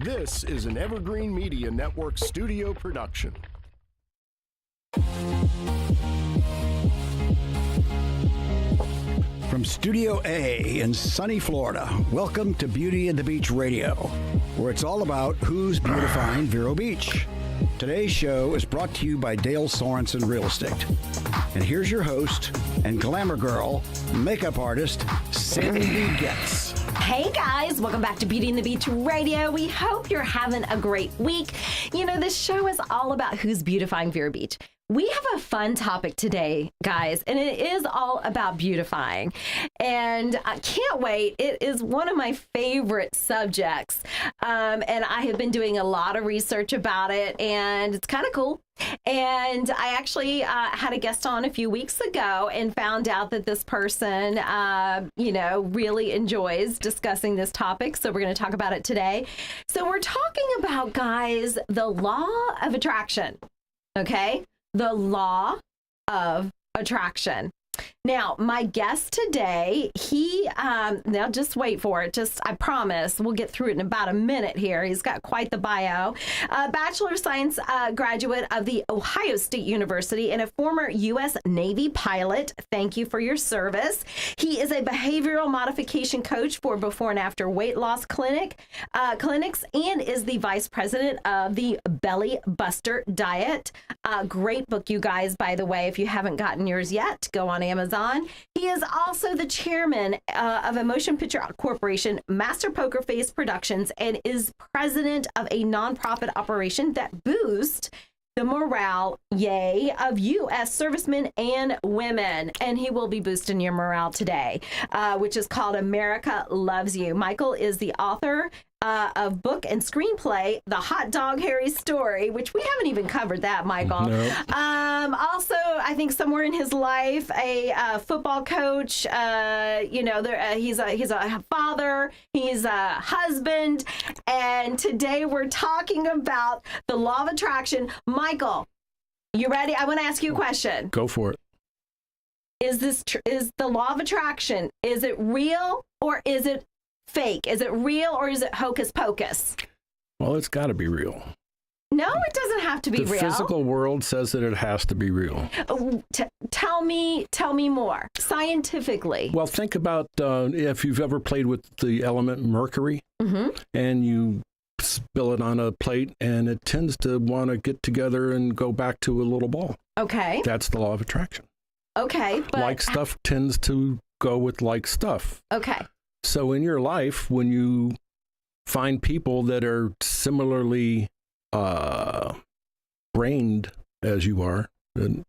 This is an Evergreen Media Network studio production. From Studio A in sunny Florida, welcome to Beauty and the Beach Radio, where it's all about who's beautifying Vero Beach. Today's show is brought to you by Dale Sorensen Real Estate. And here's your host and glamour girl, makeup artist, Sandy Getz. Hey guys, welcome back to Beauty and the Beach Radio. We hope you're having a great week. You know, this show is all about who's beautifying Vero Beach. We have a fun topic today, guys, and it is all about beautifying. And I can't wait. It is one of my favorite subjects. And I have been doing a lot of research about it, and it's kind of cool. And I actually had a guest on a few weeks ago and found out that this person, really enjoys discussing this topic. So we're going to talk about it today. So we're talking about, guys, the law of attraction. Okay? The law of attraction. Now, my guest today, now just wait for it. I promise we'll get through it in about a minute here. He's got quite the bio. Bachelor of Science graduate of the Ohio State University and a former U.S. Navy pilot. Thank you for your service. He is a behavioral modification coach for before and after weight loss clinics and is the vice president of the Belly Buster Diet. Great book, you guys, by the way. If you haven't gotten yours yet, go on Amazon. He is also the chairman of a motion picture corporation, Master Poker Face Productions, and is president of a nonprofit operation that boosts the morale, of U.S. servicemen and women. And he will be boosting your morale today, which is called America Loves You. Michael is the author of book and screenplay, The Hot Dog Harry Story, which we haven't even covered that, Michael. No. Also, I think somewhere in his life, a football coach, he's a father, he's a husband, and today we're talking about the law of attraction. Michael, you ready? I want to ask you a question. Go for it. Is the law of attraction, is it real or is it fake? Is it real or is it hocus pocus? Well, it's got to be real. No, it doesn't have to be the real. The physical world says that it has to be real. Tell me more scientifically. Well, think about if you've ever played with the element mercury, and you spill it on a plate, and it tends to want to get together and go back to a little ball. Okay. That's the law of attraction. Okay, but like stuff tends to go with like stuff. Okay. So in your life, when you find people that are similarly brained as you are, and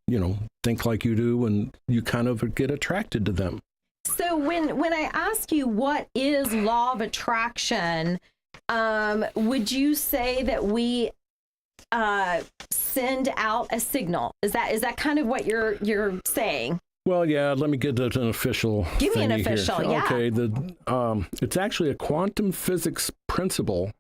think like you do, and you kind of get attracted to them. So when I ask you what is law of attraction, would you say that we send out a signal? Is that kind of what you're saying? Well, yeah, let me get an official. Give me an official, here. yeah. Okay, it's actually a quantum physics principle.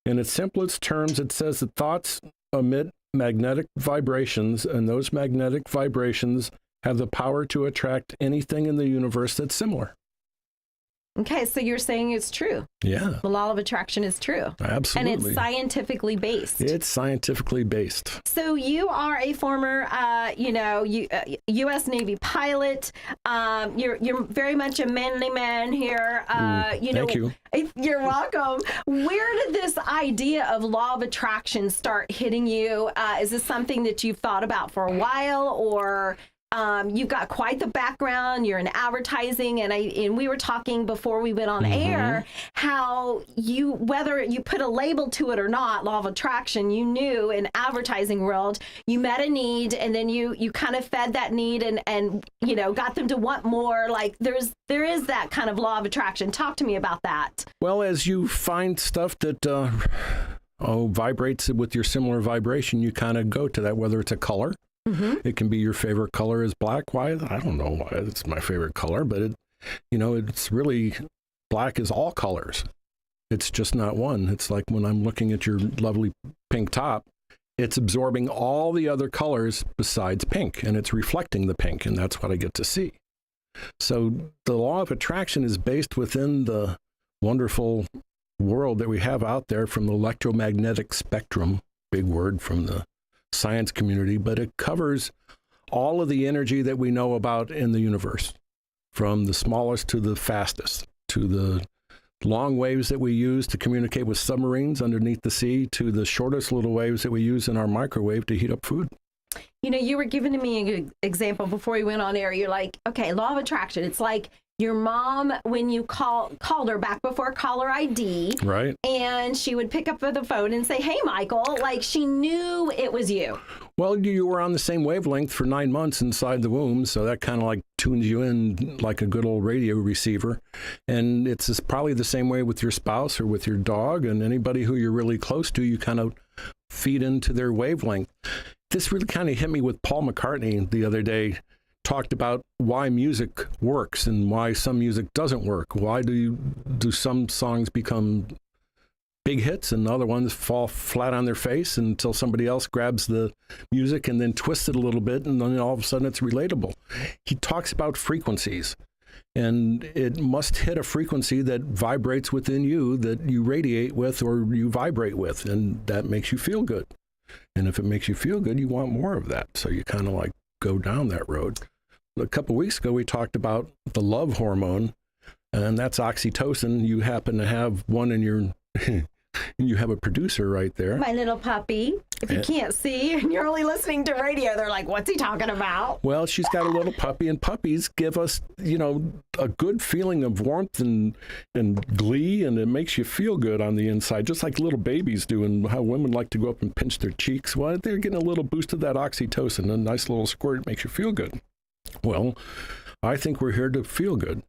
In its simplest terms, it says that thoughts emit magnetic vibrations, and those magnetic vibrations have the power to attract anything in the universe that's similar. Okay, so you're saying it's true. Yeah. The law of attraction is true. Absolutely. And it's scientifically based. It's scientifically based. So you are a former, U.S. Navy pilot. You're very much a manly man here. Thank you. You're welcome. Where did this idea of law of attraction start hitting you? Is this something that you've thought about for a while, or you've got quite the background? You're in advertising, and we were talking before we went on air how whether you put a label to it or not, law of attraction, you knew in advertising world you met a need, and then you kind of fed that need and got them to want more. Like there is that kind of law of attraction. Talk to me about that. Well, as you find stuff that vibrates with your similar vibration, you kind of go to that, whether it's a color. It can be your favorite color is black. Why? I don't know why it's my favorite color, but it's really, black is all colors. It's just not one. It's like when I'm looking at your lovely pink top, it's absorbing all the other colors besides pink, and it's reflecting the pink, and that's what I get to see. So the law of attraction is based within the wonderful world that we have out there from the electromagnetic spectrum, big word from the science community, but it covers all of the energy that we know about in the universe, from the smallest to the fastest, to the long waves that we use to communicate with submarines underneath the sea, to the shortest little waves that we use in our microwave to heat up food. You know, you were giving me an example before we went on air. You're like, okay, law of attraction. It's like your mom, when you called her back before caller ID, right? And she would pick up the phone and say, "Hey, Michael," like she knew it was you. Well, you were on the same wavelength for 9 months inside the womb, so that kind of like tunes you in like a good old radio receiver. And it's probably the same way with your spouse or with your dog and anybody who you're really close to. You kind of feed into their wavelength. This really kind of hit me with Paul McCartney the other day. Talked about why music works and why some music doesn't work. Why do some songs become big hits and other ones fall flat on their face until somebody else grabs the music and then twists it a little bit, and then all of a sudden it's relatable. He talks about frequencies, and it must hit a frequency that vibrates within you, that you radiate with or you vibrate with, and that makes you feel good. And if it makes you feel good, you want more of that. So you kind of like go down that road. A couple of weeks ago, we talked about the love hormone, and that's oxytocin. You happen to have one in your, you have a producer right there. My little puppy. If you can't see and you're only listening to radio, they're like, what's he talking about? Well, she's got a little puppy, and puppies give us, a good feeling of warmth and glee, and it makes you feel good on the inside, just like little babies do, and how women like to go up and pinch their cheeks. Well, they're getting a little boost of that oxytocin, a nice little squirt makes you feel good. Well, I think we're here to feel good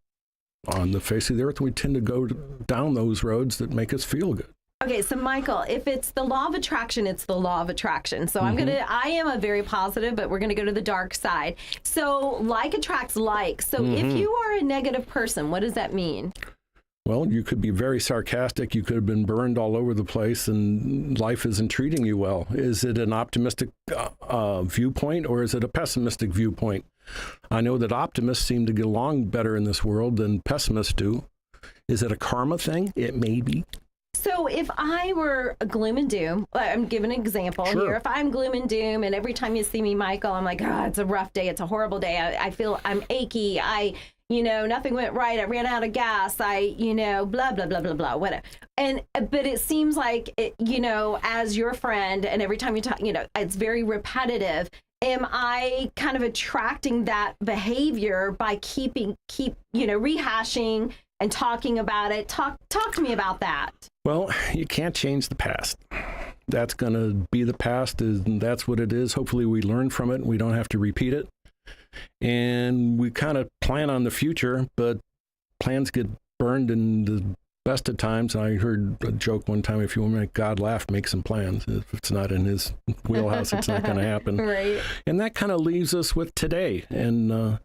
on the face of the earth. We tend to go down those roads that make us feel good. Okay, so Michael, if it's the law of attraction, it's the law of attraction. So I am a very positive, but we're going to go to the dark side. So like attracts like. So if you are a negative person, what does that mean? Well, you could be very sarcastic. You could have been burned all over the place and life isn't treating you well. Is it an optimistic viewpoint, or is it a pessimistic viewpoint? I know that optimists seem to get along better in this world than pessimists do. Is it a karma thing? It may be. So if I were a gloom and doom, I'm giving an example here. If I'm gloom and doom, and every time you see me, Michael, I'm like, oh, it's a rough day. It's a horrible day. I feel I'm achy. Nothing went right. I ran out of gas. Blah, blah, blah, blah, blah, whatever. But it seems like, as your friend, and every time you talk, it's very repetitive. Am I kind of attracting that behavior by keep rehashing and talking about it? Talk to me about that. Well, you can't change the past. That's going to be the past, and that's what it is. Hopefully we learn from it and we don't have to repeat it. And we kind of plan on the future, but plans get burned in the best of times. I heard a joke one time, if you want to make God laugh, make some plans. If it's not in his wheelhouse, it's not going to happen. Right. And that kind of leaves us with today. And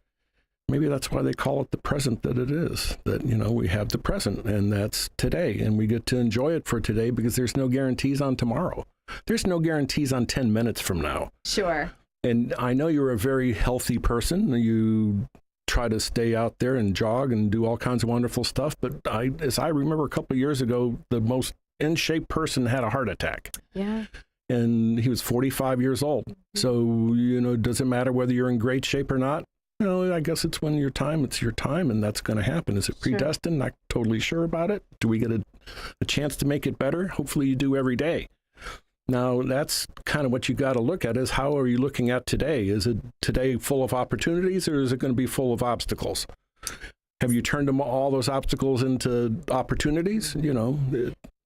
maybe that's why they call it the present that it is, that, we have the present, and that's today. And we get to enjoy it for today because there's no guarantees on tomorrow. There's no guarantees on 10 minutes from now. Sure. And I know you're a very healthy person. You try to stay out there and jog and do all kinds of wonderful stuff. But as I remember a couple of years ago, the most in shape person had a heart attack. Yeah. And he was 45 years old. So, does it matter whether you're in great shape or not? I guess it's when your time, it's your time, and that's going to happen. Is it predestined? Not totally sure about it. Do we get a chance to make it better? Hopefully you do every day. Now, that's kind of what you got to look at, is how are you looking at today? Is it today full of opportunities, or is it going to be full of obstacles? Have you turned all those obstacles into opportunities?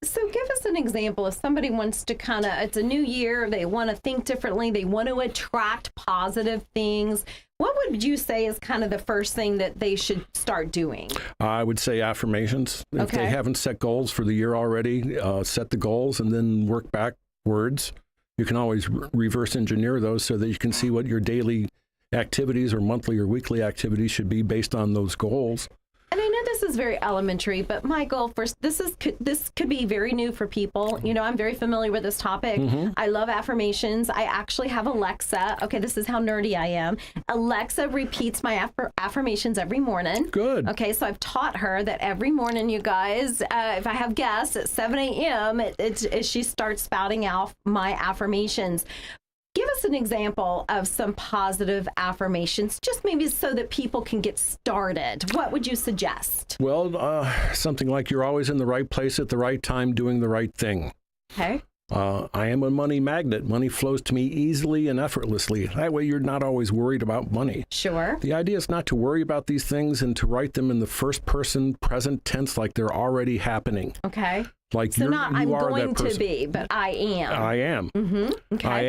So give us an example. If somebody wants to it's a new year, they want to think differently, they want to attract positive things. What would you say is kind of the first thing that they should start doing? I would say affirmations. Okay. If they haven't set goals for the year already, set the goals and then work backwards. You can always reverse engineer those so that you can see what your daily activities or monthly or weekly activities should be based on those goals. And I know this is very elementary, but Michael, first, this could be very new for people. You know, I'm very familiar with this topic. I love affirmations. I actually have Alexa. Okay, this is how nerdy I am. Alexa repeats my affirmations every morning. Good. Okay, so I've taught her that every morning, you guys, if I have guests at 7 a.m., she starts spouting out my affirmations. Give us an example of some positive affirmations, just maybe so that people can get started. What would you suggest? Well, something like you're always in the right place at the right time doing the right thing. Okay. I am a money magnet. Money flows to me easily and effortlessly. That way you're not always worried about money. Sure. The idea is not to worry about these things and to write them in the first person present tense like they're already happening. Okay. Like So you not I'm are going that to person. be, but I am. I am. Mm-hmm. Okay. I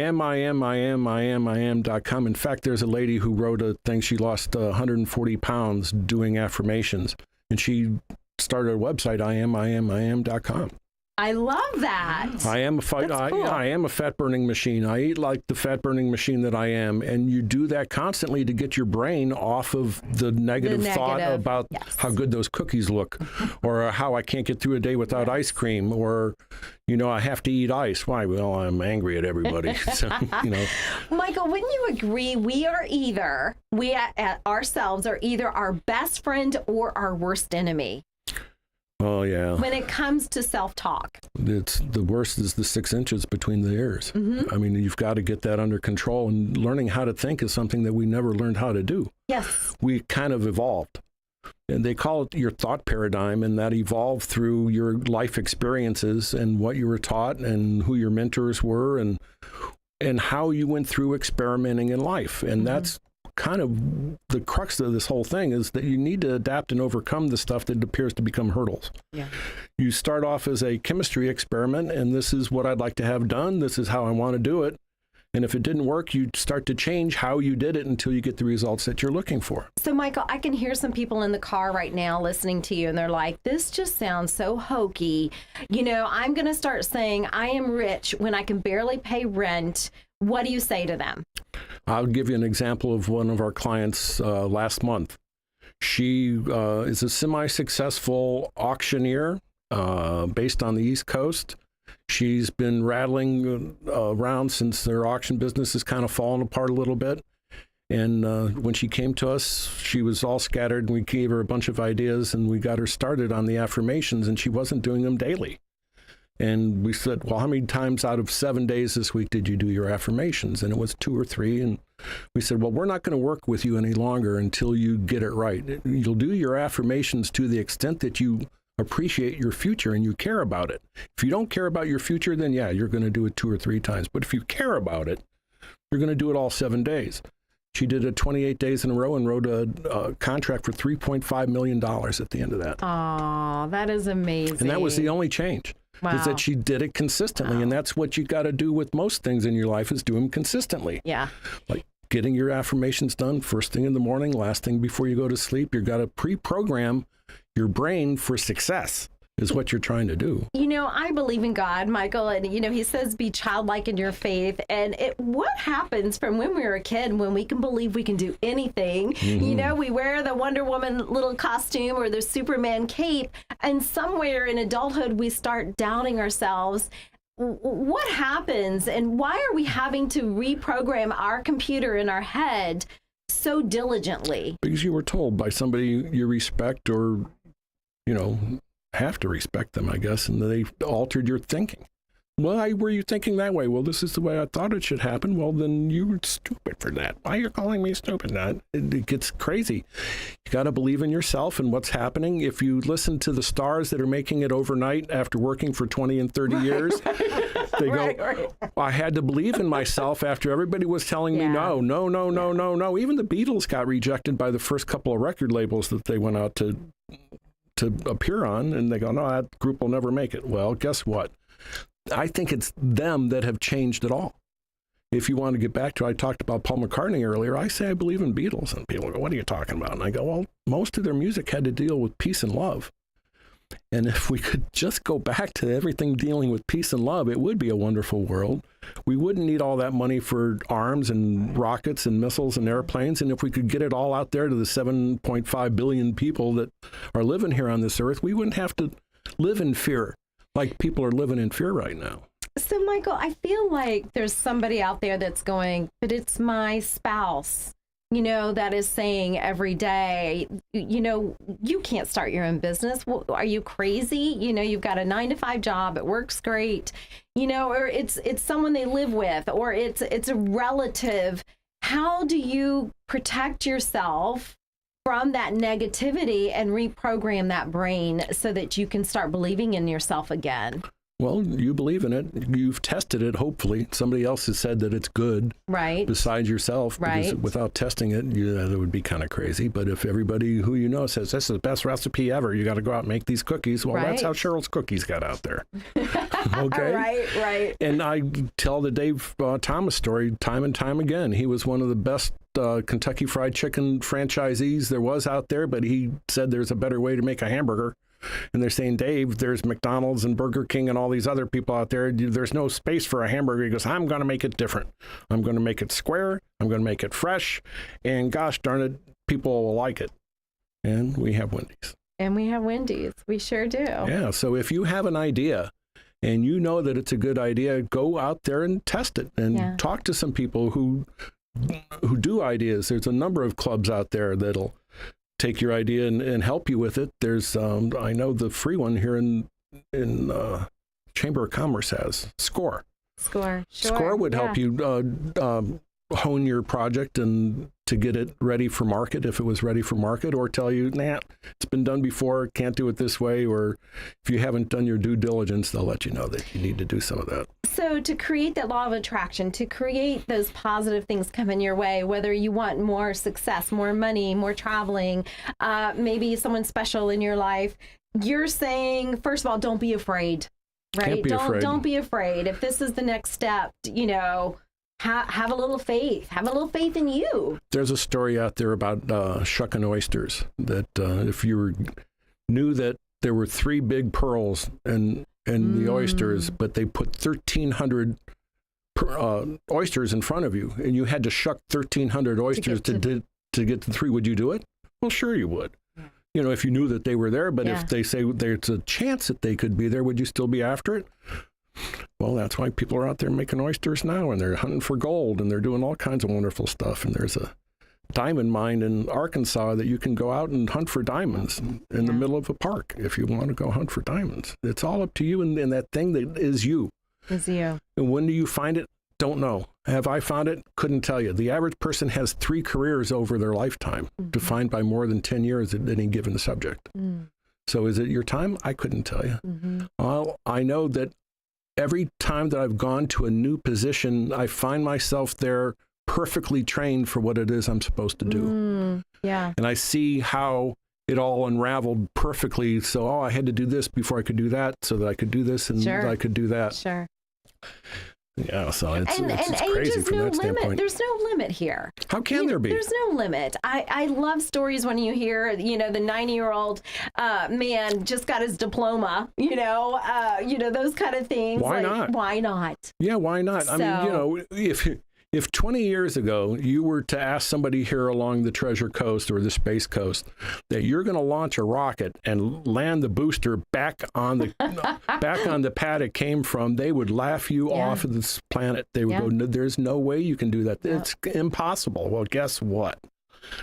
am.com. In fact, there's a lady who wrote a thing. She lost 140 pounds doing affirmations, and she started a website, I am.com. I love that. I am a fight. That's cool. I am a fat burning machine. I eat like the fat burning machine that I am, and you do that constantly to get your brain off of the negative thought about how good those cookies look, or how I can't get through a day without ice cream, or I have to eat ice. Why? Well, I'm angry at everybody. So, Michael, wouldn't you agree we ourselves are either our best friend or our worst enemy? Oh, yeah. When it comes to self-talk. It's the worst is the 6 inches between the ears. Mm-hmm. I mean, you've got to get that under control, and learning how to think is something that we never learned how to do. Yes. We kind of evolved. And they call it your thought paradigm, and that evolved through your life experiences and what you were taught and who your mentors were and how you went through experimenting in life. And that's kind of the crux of this whole thing, is that you need to adapt and overcome the stuff that appears to become hurdles. Yeah. You start off as a chemistry experiment, and this is what I'd like to have done. This is how I want to do it. And if it didn't work, you start to change how you did it until you get the results that you're looking for. So, Michael, I can hear some people in the car right now listening to you, and they're like, this just sounds so hokey. I'm going to start saying I am rich when I can barely pay rent. What do you say to them? I'll give you an example of one of our clients last month. She is a semi-successful auctioneer based on the East Coast. She's been rattling around since their auction business has kind of fallen apart a little bit. And when she came to us, she was all scattered, and we gave her a bunch of ideas, and we got her started on the affirmations, and she wasn't doing them daily. And we said, well, how many times out of 7 days this week did you do your affirmations? And it was 2 or 3. And we said, well, we're not going to work with you any longer until you get it right. You'll do your affirmations to the extent that you appreciate your future and you care about it. If you don't care about your future, then yeah, you're going to do it 2 or 3 times. But if you care about it, you're going to do it all 7 days. She did it 28 days in a row and wrote a contract for $3.5 million at the end of that. Oh, that is amazing. And that was the only change. Wow. Is that she did it consistently. Wow. And that's what you got to do with most things in your life, is do them consistently. Yeah. Like getting your affirmations done first thing in the morning, last thing before you go to sleep. You've got to pre-program your brain for success, is what you're trying to do. I believe in God, Michael, and he says be childlike in your faith. And what happens from when we were a kid, when we can believe we can do anything? Mm-hmm. We wear the Wonder Woman little costume or the Superman cape, and somewhere in adulthood we start doubting ourselves. What happens, and why are we having to reprogram our computer in our head so diligently? Because you were told by somebody you respect, or have to respect them, I guess, and they altered your thinking. Why were you thinking that way? Well, this is the way I thought it should happen. Well, then you were stupid for that. Why are you calling me stupid? It gets crazy. You got to believe in yourself and what's happening. If you listen to the stars that are making it overnight after working for 20 and 30 years, they go, I had to believe in myself after everybody was telling me no. Even the Beatles got rejected by the first couple of record labels that they went out to appear on, and they go, no, that group will never make it. Well, guess what? I think it's them that have changed it all. If you want to get back to, I talked about Paul McCartney earlier. I say I believe in Beatles, and people go, what are you talking about? And I go, well, most of their music had to deal with peace and love. And if we could just go back to everything dealing with peace and love, it would be a wonderful world. We wouldn't need all that money for arms and rockets and missiles and airplanes. And if we could get it all out there to the 7.5 billion people that are living here on this earth, we wouldn't have to live in fear like people are living in fear right now. So, Michael, I feel like there's somebody out there that's going, but it's my spouse, that is saying every day, you can't start your own business. Well, are you crazy? You've got a 9-to-5 job. It works great, or it's someone they live with, or it's a relative. How do you protect yourself from that negativity and reprogram that brain so that you can start believing in yourself again? Well, you believe in it. You've tested it, hopefully. Somebody else has said that it's good. Right. Besides yourself. Right. Because without testing it, that would be kind of crazy. But if everybody who you know says, this is the best recipe ever, you got to go out and make these cookies. Well, that's how Cheryl's Cookies got out there. Okay? Right. And I tell the Dave Thomas story time and time again. He was one of the best Kentucky Fried Chicken franchisees there was out there, but he said there's a better way to make a hamburger. And they're saying, Dave, there's McDonald's and Burger King and all these other people out there. There's no space for a hamburger. He goes, I'm going to make it different. I'm going to make it square. I'm going to make it fresh. And gosh darn it, people will like it. And we have Wendy's. And we have Wendy's. We sure do. Yeah. So if you have an idea and you know that it's a good idea, go out there and test it and talk to some people who do ideas. There's a number of clubs out there that'll take your idea and help you with it. There's, I know the free one here in Chamber of Commerce has SCORE. Sure. SCORE would help you hone your project and to get it ready for market if it was ready for market, or tell you, nah, it's been done before, can't do it this way, or if you haven't done your due diligence, they'll let you know that you need to do some of that. So to create that law of attraction, to create those positive things coming your way, whether you want more success, more money, more traveling, maybe someone special in your life, you're saying, first of all, don't be afraid, right? Don't be afraid. If this is the next step, have a little faith. Have a little faith in you. There's a story out there about shucking oysters, that if you knew that there were 3 big pearls in the oysters, but they put 1,300 oysters in front of you, and you had to shuck 1,300 oysters to get the 3, would you do it? Well, sure you would. If you knew that they were there, but if they say there's a chance that they could be there, would you still be after it? Well, that's why people are out there making oysters now, and they're hunting for gold, and they're doing all kinds of wonderful stuff. And there's a diamond mine in Arkansas that you can go out and hunt for diamonds in the middle of a park if you want to go hunt for diamonds. It's all up to you, and that thing that is you. Is you. And when do you find it? Don't know. Have I found it? Couldn't tell you. The average person has 3 careers over their lifetime, defined by more than 10 years at any given subject. So is it your time? I couldn't tell you. Well, I know that every time that I've gone to a new position, I find myself there perfectly trained for what it is I'm supposed to do. And I see how it all unraveled perfectly. So, I had to do this before I could do that, so that I could do this and I could do that. Sure. Yeah, so it's age crazy is from no that limit. standpoint. There's no limit here. How can there be? There's no limit. I love stories when you hear, the 90-year-old man just got his diploma, those kind of things. Why not? Why not? Yeah, why not? So, I mean, if 20 years ago you were to ask somebody here along the Treasure Coast or the Space Coast that you're going to launch a rocket and land the booster back on the pad it came from, they would laugh you off of this planet. They would go, no, there's no way you can do that. It's impossible. Well, guess what?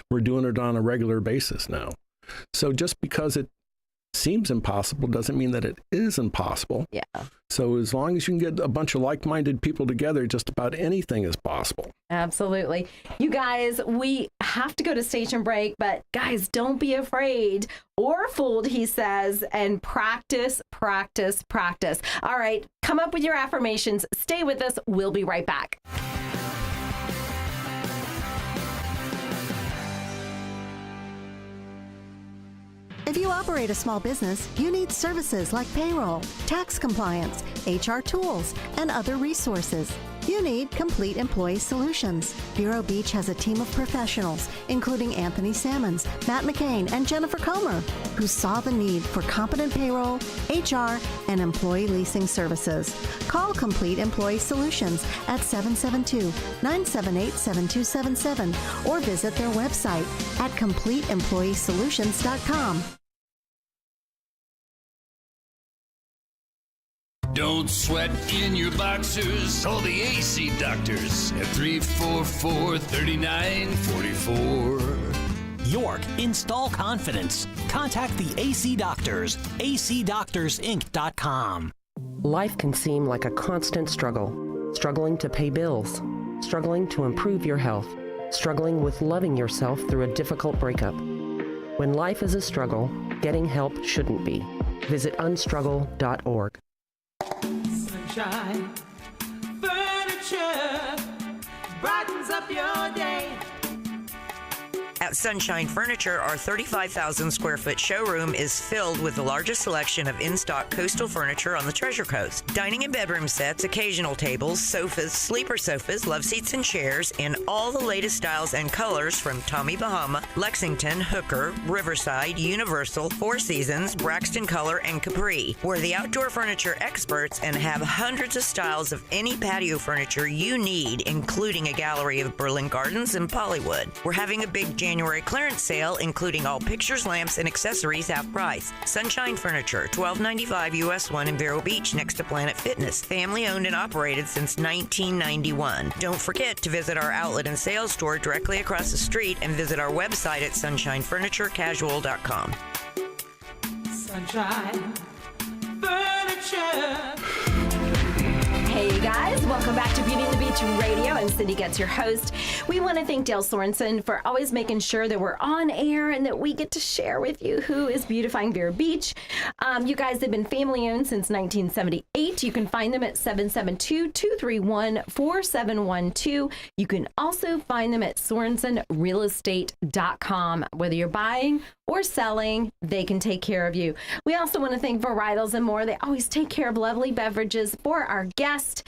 We're doing it on a regular basis now. So just because it seems impossible doesn't mean that it is impossible. Yeah. So as long as you can get a bunch of like-minded people together, just about anything is possible. Absolutely. You guys, we have to go to station break, but guys, don't be afraid or fooled, he says, and practice, practice, practice. All right, come up with your affirmations. Stay with us. We'll be right back. If you operate a small business, you need services like payroll, tax compliance, HR tools, and other resources. You need Complete Employee Solutions. Vero Beach has a team of professionals, including Anthony Sammons, Matt McCain, and Jennifer Comer, who saw the need for competent payroll, HR, and employee leasing services. Call Complete Employee Solutions at 772-978-7277 or visit their website at CompleteEmployeeSolutions.com. Don't sweat in your boxers. Call the AC Doctors at 344-3944. York, install confidence. Contact the AC Doctors, acdoctorsinc.com. Life can seem like a constant struggle. Struggling to pay bills, struggling to improve your health, struggling with loving yourself through a difficult breakup. When life is a struggle, getting help shouldn't be. Visit unstruggle.org. Sunshine Furniture brightens up your day. At Sunshine Furniture, our 35,000 square foot showroom is filled with the largest selection of in-stock coastal furniture on the Treasure Coast. Dining and bedroom sets, occasional tables, sofas, sleeper sofas, love seats and chairs in all the latest styles and colors from Tommy Bahama, Lexington, Hooker, Riverside, Universal, Four Seasons, Braxton Color, and Capri. We're the outdoor furniture experts and have hundreds of styles of any patio furniture you need, including a gallery of Berlin Gardens and Pollywood. We're having a big January clearance sale, including all pictures, lamps, and accessories half price. Sunshine Furniture, 1295 US 1 in Vero Beach, next to Planet Fitness. Family owned and operated since 1991. Don't forget to visit our outlet and sales store directly across the street and visit our website at sunshinefurniturecasual.com. Sunshine Furniture. Hey guys, welcome back to Beauty and the Beach Radio. I'm Cindy Getz, your host. We want to thank Dale Sorensen for always making sure that we're on air and that we get to share with you who is beautifying Vero Beach. You guys have been family owned since 1978. You can find them at 772-231-4712. You can also find them at SorensenRealEstate.com. Whether you're buying or selling, they can take care of you. We also want to thank Varietals and More. They always take care of lovely beverages for our guests.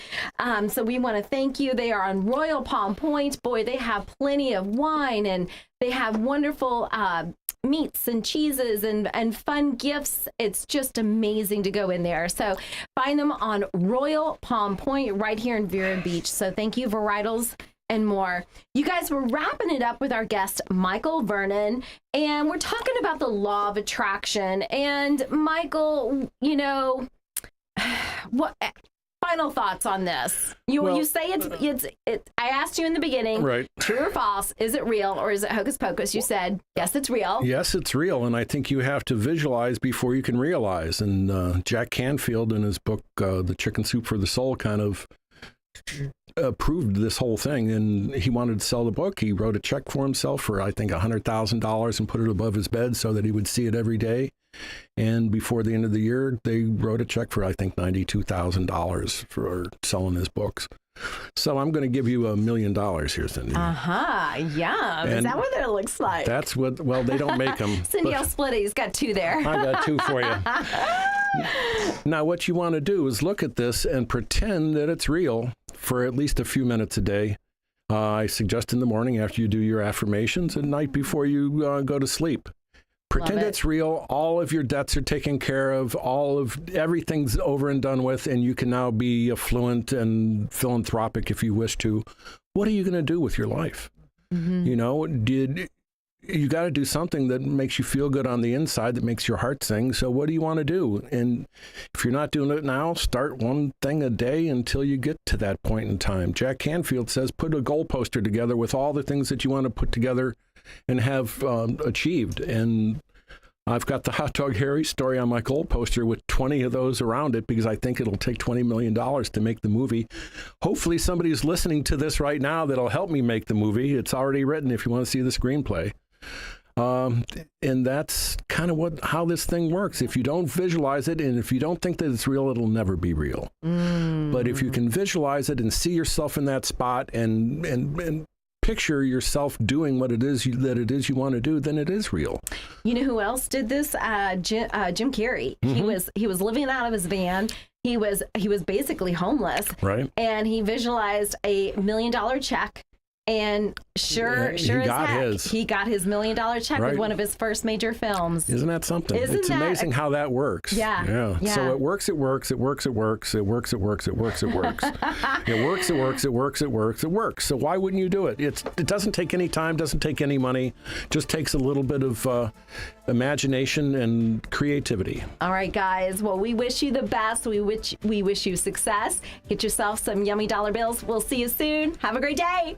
So we want to thank you. They are on Royal Palm Point. Boy, they have plenty of wine and they have wonderful meats and cheeses and fun gifts. It's just amazing to go in there. So find them on Royal Palm Point right here in Vero Beach. So thank you, Varietals and More. You guys, we're wrapping it up with our guest, Michael Vernon, and we're talking about the law of attraction. And Michael, you know, what final thoughts on this? You say it's I asked you in the beginning, right? True or false? Is it real or is it hocus pocus? You said yes, it's real. Yes, it's real, and I think you have to visualize before you can realize. And Jack Canfield, in his book "The Chicken Soup for the Soul," kind of approved this whole thing, and he wanted to sell the book. He wrote a check for himself for I think $100,000 and put it above his bed so that he would see it every day. And before the end of the year, they wrote a check for I think $92,000 for selling his books. So I'm going to give you $1 million here, Cindy. Yeah. Is that what it looks like? That's what. Well, they don't make them. Cindy, I'll split it. He's got two there. I got two for you. Now, what you want to do is look at this and pretend that it's real for at least a few minutes a day. I suggest in the morning after you do your affirmations, at night before you go to sleep. Pretend it's real. All of your debts are taken care of. Everything's over and done with, and you can now be affluent and philanthropic if you wish to. What are you going to do with your life? Mm-hmm. You know, you got to do something that makes you feel good on the inside, that makes your heart sing. So what do you want to do? And if you're not doing it now, start one thing a day until you get to that point in time. Jack Canfield says, put a goal poster together with all the things that you want to put together and have achieved. And I've got the Hot Dog Harry story on my goal poster with 20 of those around it because I think it'll take $20 million to make the movie. Hopefully somebody's listening to this right now that'll help me make the movie. It's already written if you want to see the screenplay. And that's kind of how this thing works. If you don't visualize it and if you don't think that it's real, it'll never be real. But if you can visualize it and see yourself in that spot and picture yourself doing what it is you want to do, then it is real. You know who else did this? Jim Carrey. He was living out of his van. He was basically homeless. Right. And he visualized a $1 million check. And sure as heck, he got his $1 million check with one of his first major films. Isn't that something? It's amazing how that works. Yeah. So it works. It works. It works. It works. It works. It works. It works. It works. It works. It works. It works. It works. It works. So why wouldn't you do it? It doesn't take any time. Doesn't take any money. Just takes a little bit of imagination and creativity. All right, guys. Well, we wish you the best. We wish you success. Get yourself some yummy dollar bills. We'll see you soon. Have a great day.